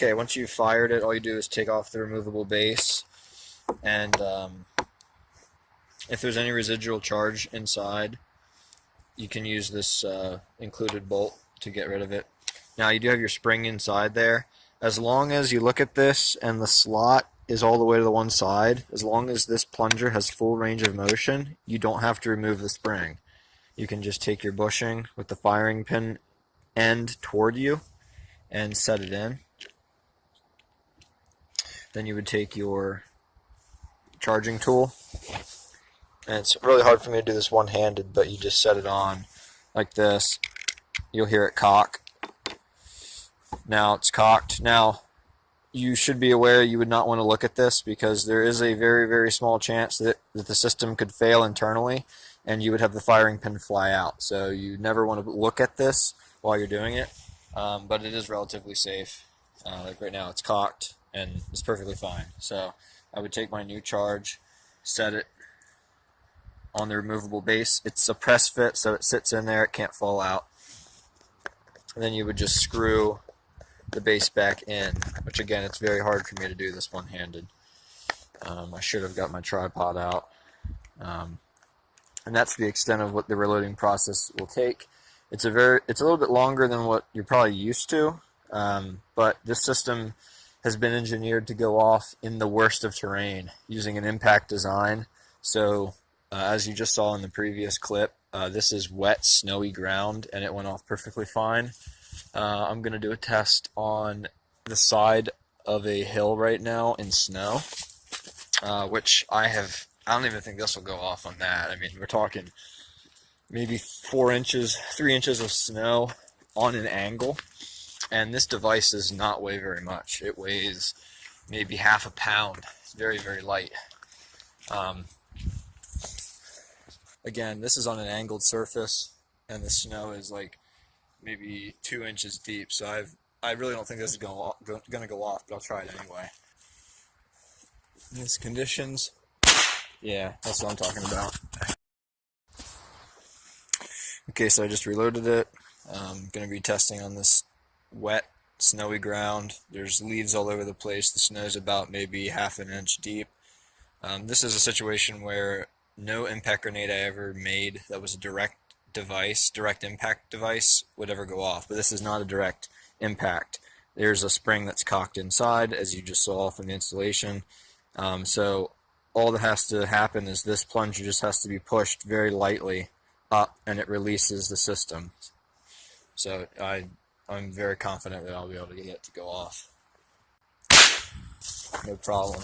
Okay, once you've fired it, all you do is take off the removable base, and if there's any residual charge inside, you can use this included bolt to get rid of it. Now you do have your spring inside there. As long as you look at this and the slot is all the way to the one side, as long as this plunger has full range of motion, you don't have to remove the spring. You can just take your bushing with the firing pin end toward you and set it in. Then you would take your charging tool, and it's really hard for me to do this one-handed, but you just set it on like this. You'll hear it cock. Now it's cocked. Now you should be aware you would not want to look at this, because there is a very, very small chance that the system could fail internally and you would have the firing pin fly out. So you never want to look at this while you're doing it, but it is relatively safe. Like right now it's cocked and it's perfectly fine. So I would take my new charge, set it on the removable base. It's a press fit, so it sits in there, it can't fall out. And then you would just screw the base back in, which again, it's very hard for me to do this one-handed. I should have got my tripod out. And that's the extent of what the reloading process will take. It's a little bit longer than what you're probably used to, but this system has been engineered to go off in the worst of terrain using an impact design. So as you just saw in the previous clip, this is wet, snowy ground, and it went off perfectly fine. I'm going to do a test on the side of a hill right now in snow, which I don't even think this will go off on that. I mean, we're talking maybe 3 inches of snow on an angle, and this device does not weigh very much. It weighs maybe half a pound. It's very, very light. Again, this is on an angled surface, and the snow is like maybe 2 inches deep, so I really don't think this is going to go off, but I'll try it anyway. These conditions, yeah, that's what I'm talking about. Okay, so I just reloaded it. I'm going to be testing on this wet, snowy ground. There's leaves all over the place. The snow's about maybe half an inch deep. This is a situation where no impact grenade I ever made that was a direct impact device would ever go off, but this is not a direct impact. There's a spring that's cocked inside, as you just saw from the installation. So all that has to happen is this plunger just has to be pushed very lightly up, and it releases the system. So I'm very confident that I'll be able to get it to go off. No problem.